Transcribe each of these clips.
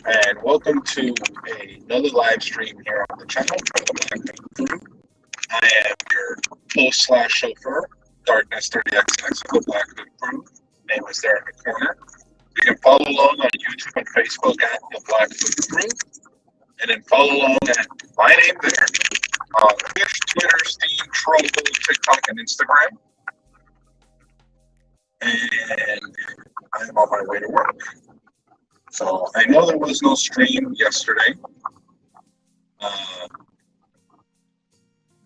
and welcome to another live stream here on the channel for the Black Hood Crew. I am your host slash chauffeur, Darkness 30XX of the Black Hood Crew. Name is there in the corner. You can follow along on YouTube and Facebook at the Black Hood Crew, and then follow along at my name there on Twitch, Twitter, Steam, Troll, TikTok, and Instagram. And I am on my way to work. So I know there was no stream yesterday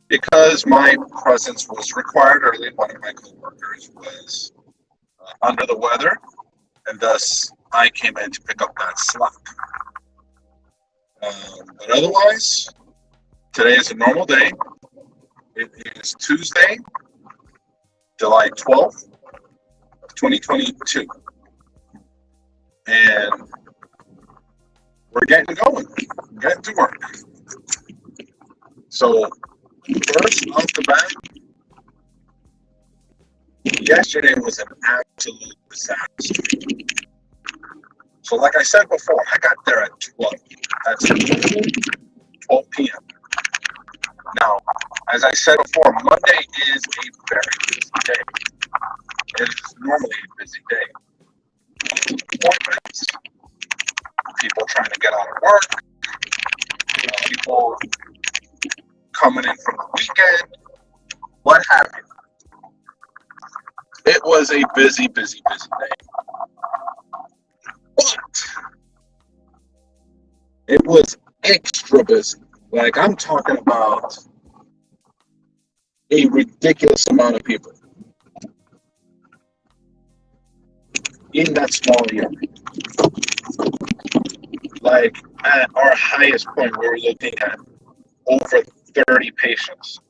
because my presence was required early. One of my coworkers was under the weather, and thus I came in to pick up that slack. But otherwise, today is a normal day. It is Tuesday, July 12th, 2022. And we're getting going, getting to work. So, first off the bat, yesterday was an absolute disaster. So, like I said before, I got there at 12. That's 12 p.m. Now, as I said before, Monday is a very busy day. It is normally a busy day. Appointments, people trying to get out of work, people coming in from the weekend, what have you. It was a busy day. But it was extra busy. Like, I'm talking about a ridiculous amount of people in that small area. Like, at our highest point, we were looking at over 30 patients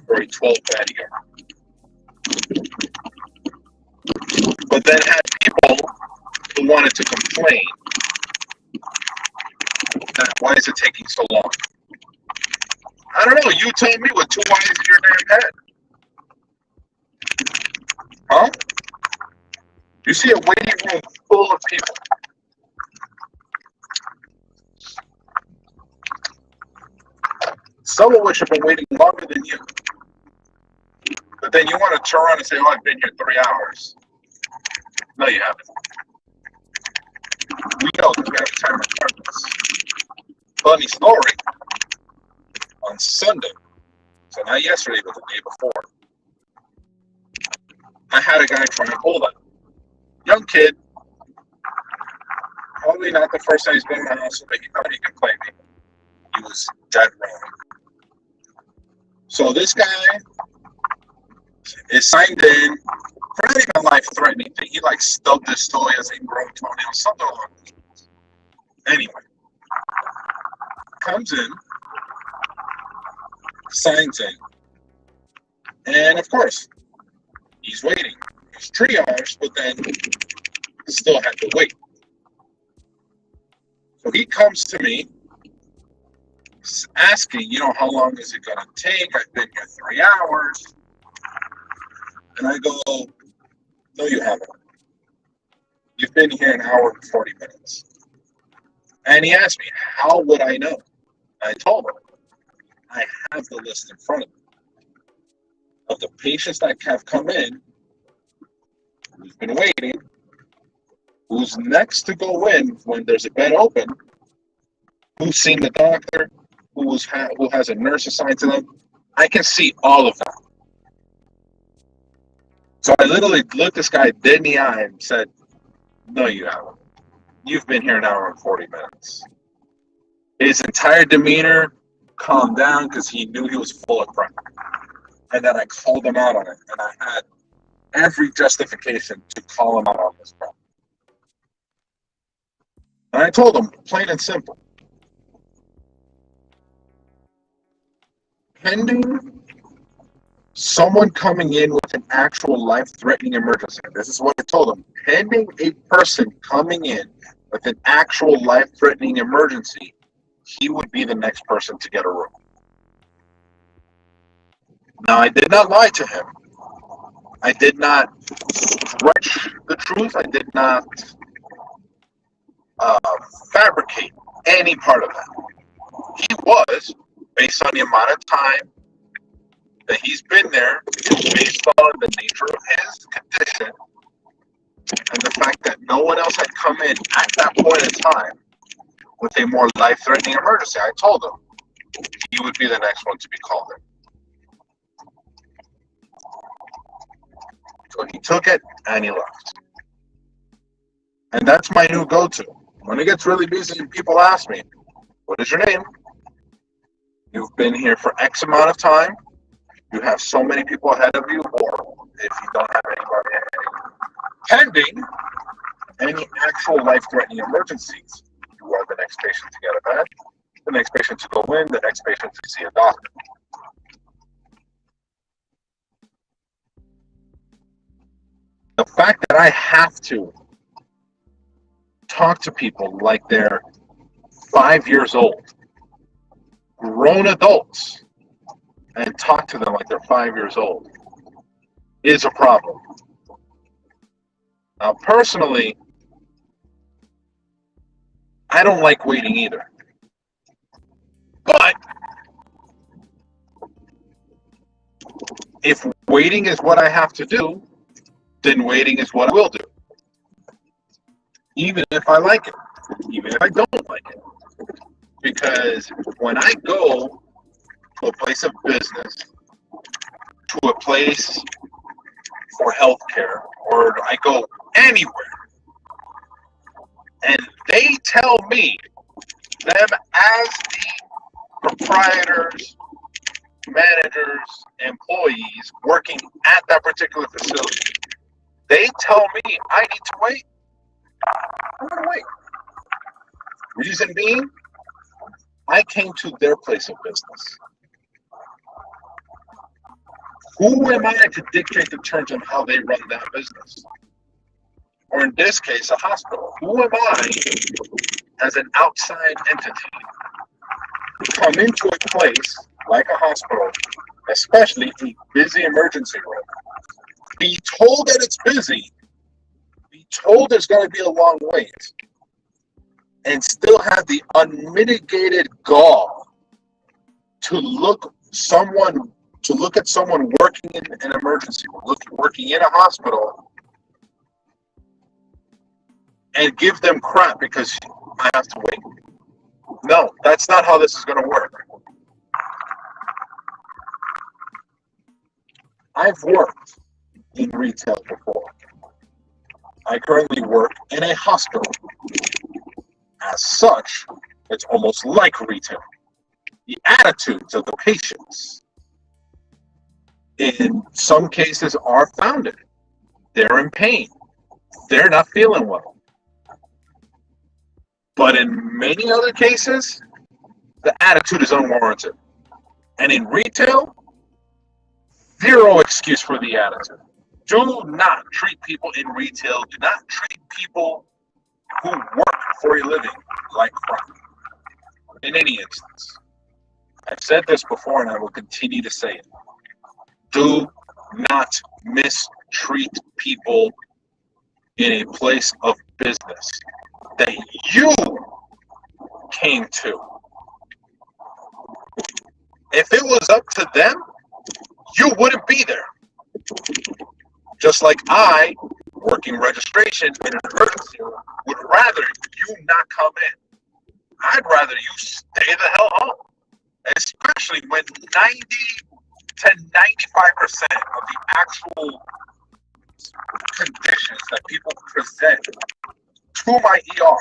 for a 12-bed yard. But then had people who wanted to complain that why is it taking so long? I don't know. You tell me with two wires in your damn head. Huh? You see a waiting room full of people. Some of which have been waiting longer than you. But then you want to turn around and say, oh, I've been here 3 hours. No, you haven't. We know that we have time requirements. Funny story. On Sunday, so not yesterday, but the day before, I had a guy trying to pull that. Young kid, probably not the first time he's been in my house, but he thought he could play me. He was dead wrong. So this guy is signed in for not even a life-threatening thing. He like stubbed his toe as a grown toenail, something along those lines. Anyway, comes in, signs in, and of course, he's waiting. He's triaged, but then still had to wait. So he comes to me asking, how long is it going to take? I've been here 3 hours. And I go, no, you haven't. You've been here 1 hour and 40 minutes. And he asked me, how would I know? I told him, I have the list in front of me of the patients that have come in, who's been waiting, who's next to go in when there's a bed open, who's seen the doctor, who has a nurse assigned to them. I can see all of that. So I literally looked this guy dead in the eye and said, no, you haven't. You've been here 1 hour and 40 minutes. His entire demeanor calmed down because he knew he was full of crap. And then I called him out on it. And I had every justification to call him out on this crap. And I told him, plain and simple, pending someone coming in with an actual life-threatening emergency. This is what I told him. Pending a person coming in with an actual life-threatening emergency, he would be the next person to get a room. Now, I did not lie to him. I did not stretch the truth. I did not uh, fabricate any part of that. He was, based on the amount of time that he's been there, based on the nature of his condition, and the fact that no one else had come in at that point in time with a more life-threatening emergency. I told him he would be the next one to be called in. So he took it and he left. And that's my new go-to. When it gets really busy and people ask me, what is your name? You've been here for X amount of time. You have so many people ahead of you, or if you don't have anybody pending any actual life-threatening emergencies, you are the next patient to get a bed, the next patient to go in, the next patient to see a doctor. The fact that I have to talk to people like they're 5 years old, grown adults, and talk to them like they're 5 years old is a problem. Now, personally, I don't like waiting either. But if waiting is what I have to do, then waiting is what I will do. Even if I like it, even if I don't like it. Because when I go to a place of business, to a place for healthcare, or I go anywhere, and they tell me, them as the proprietors, managers, employees working at that particular facility, they tell me I need to wait, I'm going to wait. Reason being, I came to their place of business. Who am I to dictate the terms on how they run that business? Or in this case, a hospital. Who am I as an outside entity to come into a place like a hospital, especially a busy emergency room, be told that it's busy, be told there's going to be a long wait, and still have the unmitigated gall to look at someone working in an emergency room, working in a hospital, and give them crap because I have to wait. No, that's not how this is going to work. I've worked in retail before. I currently work in a hospital. As such, it's almost like retail. The attitudes of the patients, in some cases, are founded. They're in pain. They're not feeling well. But in many other cases, the attitude is unwarranted. And in retail, zero excuse for the attitude. Do not treat people in retail, do not treat people who work for a living like crap. In any instance. I've said this before and I will continue to say it. Do not mistreat people in a place of business that you came to. If it was up to them, you wouldn't be there. Just like I, working registration in an emergency room, would rather you not come in. I'd rather you stay the hell home. Especially when 90 to 95% of the actual conditions that people present to my ER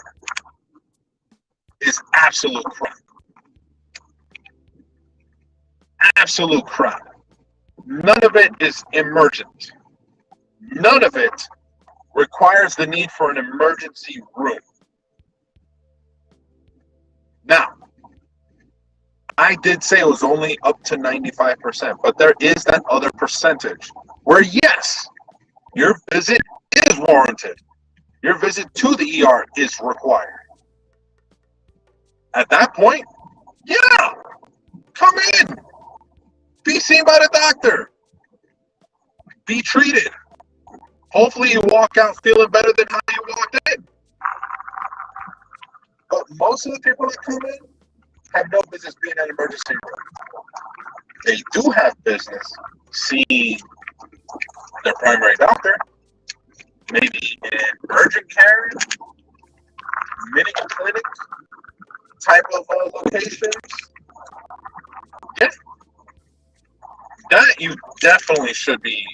is absolute crap. Absolute crap. None of it is emergent. None of it requires the need for an emergency room. Now, I did say it was only up to 95%, but there is that other percentage where, yes, your visit is warranted. Your visit to the ER is required. At that point, yeah, come in. Be seen by the doctor. Be treated. Hopefully you walk out feeling better than how you walked in. most of the people that come in have no business being in an emergency room. They do have business seeing their primary doctor, maybe in urgent care, mini clinic type of locations. Yeah, that you definitely should be.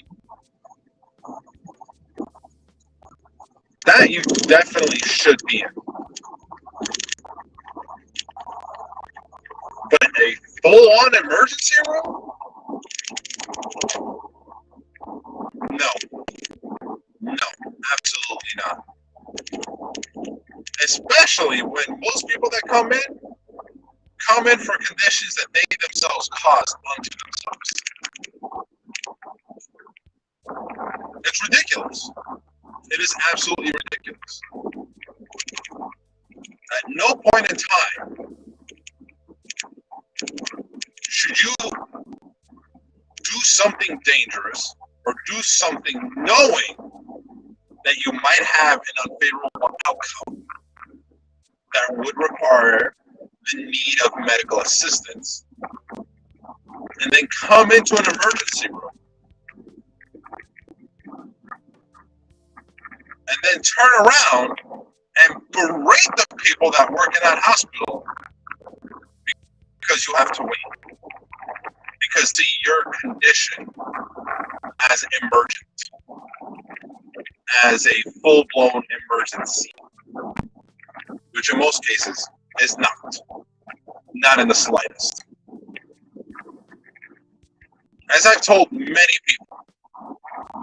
That you definitely should be in. But a full-on emergency room? No. No, absolutely not. Especially when most people that come in for conditions that they themselves caused unto themselves. It's ridiculous. It is absolutely ridiculous. At no point in time should you do something dangerous or do something knowing that you might have an unfavorable outcome that would require the need of medical assistance, and then come into an emergency room and then turn around and berate the people that work in that hospital because you have to wait. Because see, your condition as emergent, as a full-blown emergency, which in most cases is not in the slightest. As I've told many people,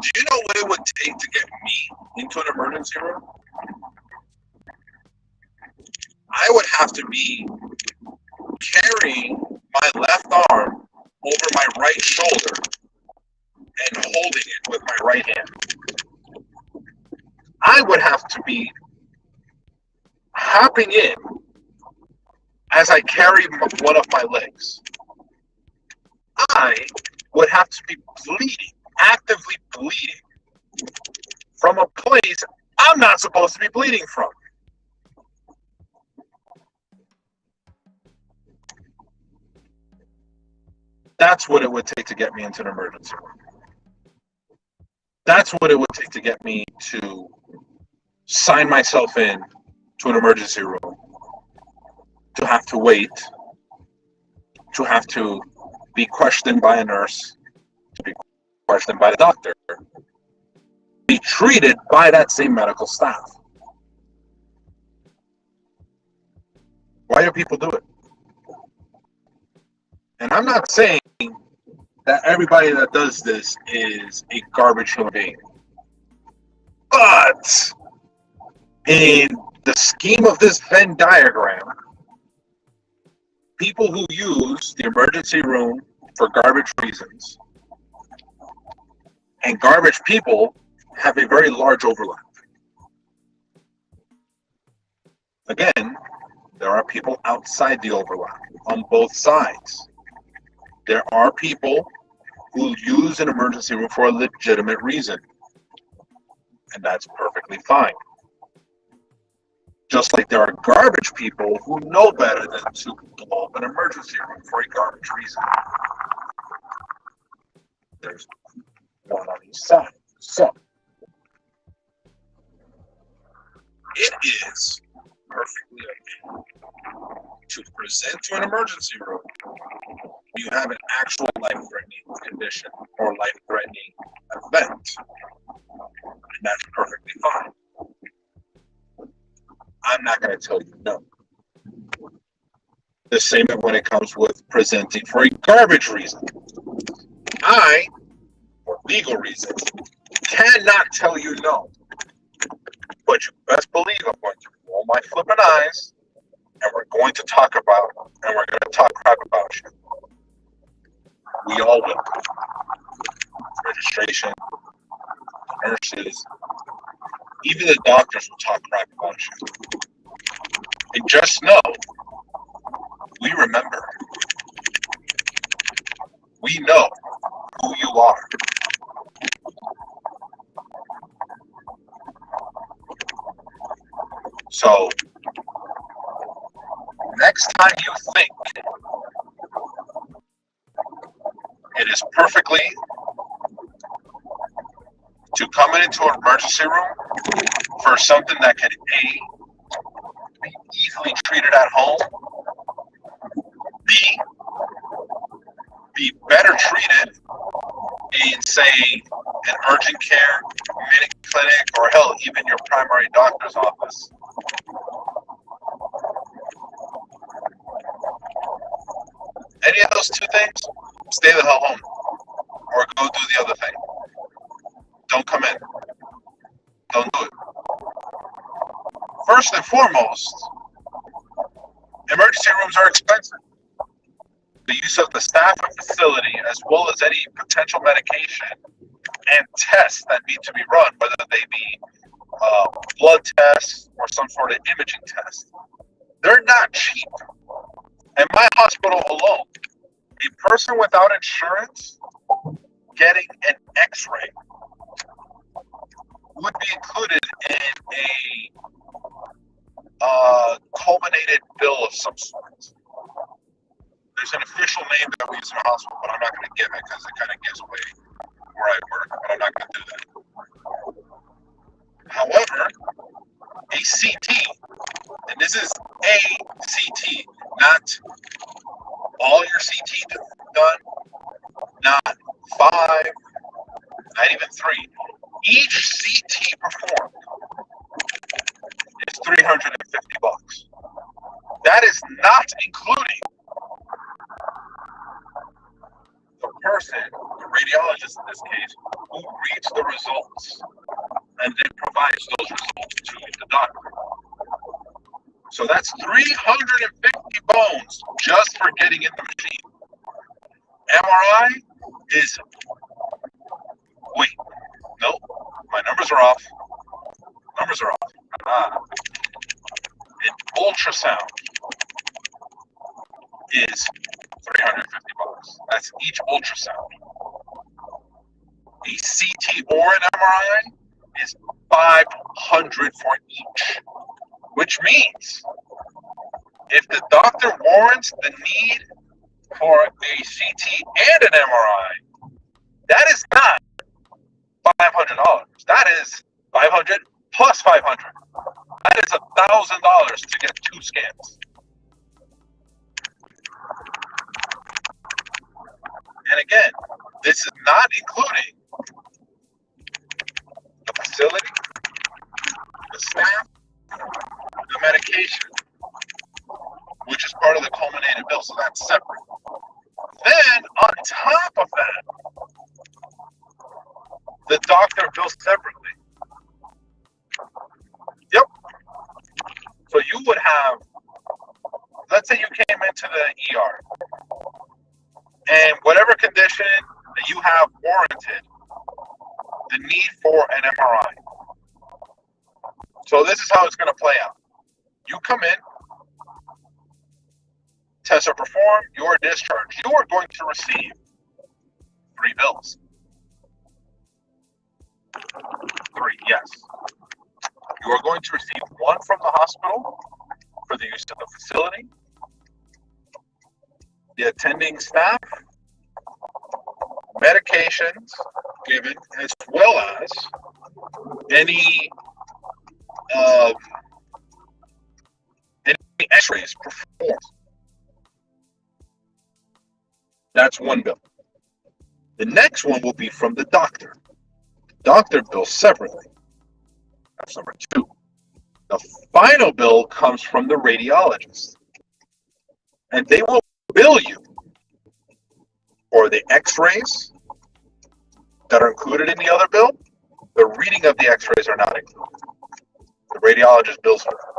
do you know what it would take to get me into an emergency room? I would have to be carrying my left arm over my right shoulder and holding it with my right hand. I would have to be hopping in as I carry one of my legs. I would have to be bleeding, actively bleeding, from a place I'm not supposed to be bleeding from. That's what it would take to get me into an emergency room. That's what it would take to get me to sign myself in to an emergency room, to have to wait, to have to be questioned by a nurse, to be questioned by the doctor, be treated by that same medical staff. Why do people do it? And I'm not saying that everybody that does this is a garbage human being. But in the scheme of this Venn diagram, people who use the emergency room for garbage reasons and garbage people have a very large overlap. Again, there are people outside the overlap on both sides. There are people who use an emergency room for a legitimate reason, and that's perfectly fine. Just like there are garbage people who know better than to blow up an emergency room for a garbage reason. There's one on each side. So, it is perfectly okay to present to an emergency room when you have an actual life-threatening condition or life-threatening event. And that's perfectly fine. I'm not going to tell you no. The same when it comes with presenting for a garbage reason. I, for legal reasons, cannot tell you no. But you best believe I'm going to roll my flippin' eyes, and we're going to talk crap about you. We all will. Registration, nurses, even the doctors will talk crap about you. And just know, we remember. We know who you are. So, Next time you think it is perfectly to come into an emergency room for something that can A, be easily treated at home, B, be better treated in, say, an urgent care, mini clinic, or hell, even your primary doctor's office. Any of those two things, stay the hell home or go do the other thing. Don't come in. Don't do it. First and foremost, emergency rooms are expensive. The use of the staff and facility, as well as any potential medication and tests that need to be run, whether they be blood tests or some sort of imaging test, they're not cheap. And my hospital alone, a person without insurance getting an x-ray would be included in a culminated bill of some sort. There's an official name that we use in the hospital, but I'm not going to give it because it kind of gives away where I work, but I'm not going to do that. However, a CT, and this is a CT, not all your CT done, not 5, not even 3. Each CT performed is $350. That is not including the person, the radiologist in this case, who reads the results and then provides those results to the doctor. So that's 350 bones just for getting in the machine. MRI is, wait, nope, my numbers are off. Numbers are off. An ultrasound is $350. That's each ultrasound. A CT or an MRI is $500 for each, which means if the doctor warrants the need for a CT and an MRI, that is not $500. That is $500 plus $500. That is $1,000 to get 2 scans. And again, this is not including the facility, the staff, the medication, which is part of the culminated bill, so that's separate. Then, on top of that, the doctor bills separately. Yep. So you would have, let's say you came into the ER, and whatever condition that you have warranted the need for an MRI. So this is how it's going to play out. You come in, tests are performed, you are discharged. You are going to receive 3 bills. 3, yes. You are going to receive 1 from the hospital for the use of the facility, the attending staff, medications given, as well as any x-rays performed. That's 1 bill. The next one will be from the doctor. The doctor bills separately. That's number 2. The final bill comes from the radiologist. And they will bill you for the x-rays that are included in the other bill. The reading of the x-rays are not included. The radiologist bills for that.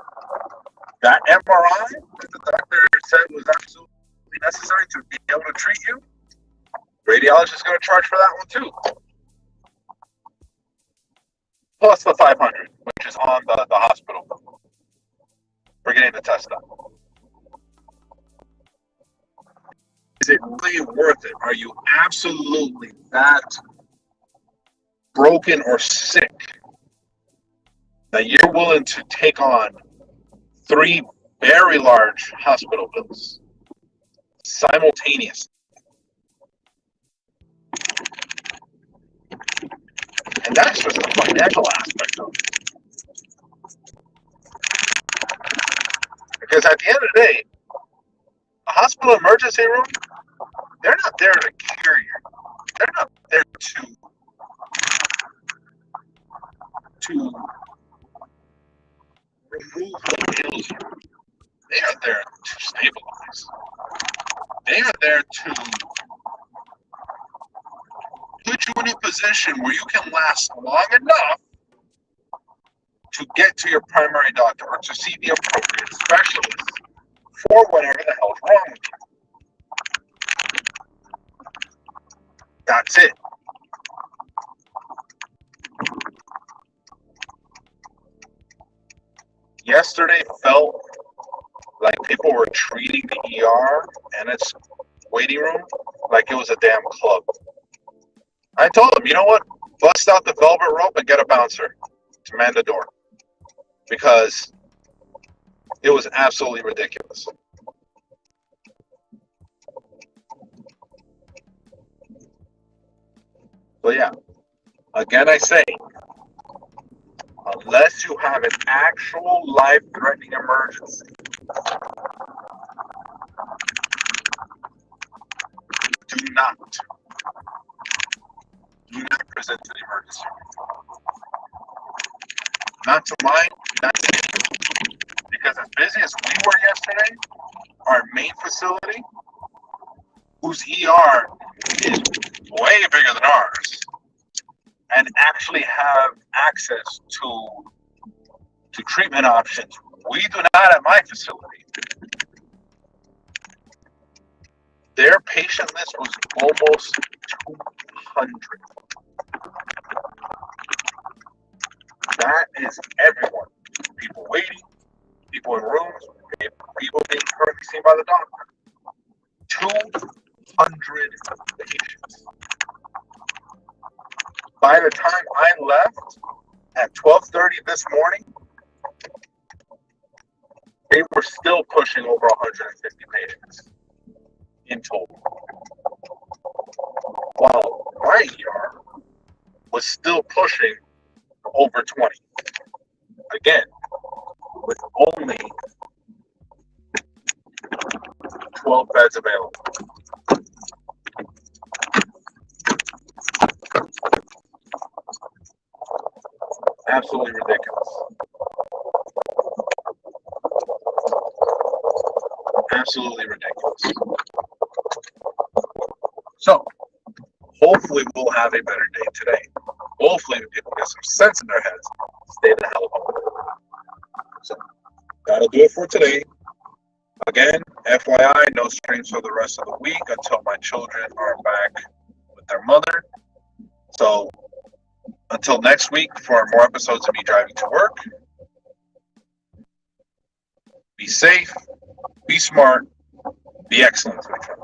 That MRI that the doctor said was absolutely necessary to be able to treat you, the radiologist is going to charge for that one too. Plus the $500, which is on the hospital bill for getting the test done. Is it really worth it? Are you absolutely that broken or sick that you're willing to take on 3 very large hospital bills simultaneously. And that's just the financial aspect of it. Because at the end of the day, a hospital emergency room, they're not there to cure you. They're not there to remove what ails you. They are there to stabilize. They are there to put you in a position where you can last long enough to get to your primary doctor or to see the appropriate specialist for whatever the hell's wrong with you. That's it. Yesterday felt like people were treating the ER and its waiting room like it was a damn club. I told them, you know what? Bust out the velvet rope and get a bouncer to man the door. Because it was absolutely ridiculous. So yeah, again I say, unless you have an actual life-threatening emergency, do not present to the emergency room. Not to mine, not to me. Because as busy as we were yesterday, our main facility, whose ER is way bigger than ours, and actually have access to treatment options we do not at my facility. Their patient list was almost 200. That is everyone. People waiting, people in rooms, people being currently seen by the doctor. 200 patients. By the time I left at 12:30 this morning, they were still pushing over 150 patients in total. While my ER was still pushing over 20. Again, with only 12 beds available. Absolutely ridiculous. Absolutely ridiculous. So, hopefully we'll have a better day today. Hopefully people get some sense in their heads. Stay the hell home. So, that'll do it for today. Again, FYI, no streams for the rest of the week until my children are back with their mother. So, until next week for more episodes of me driving to work. Be safe, be smart, be excellent to each other.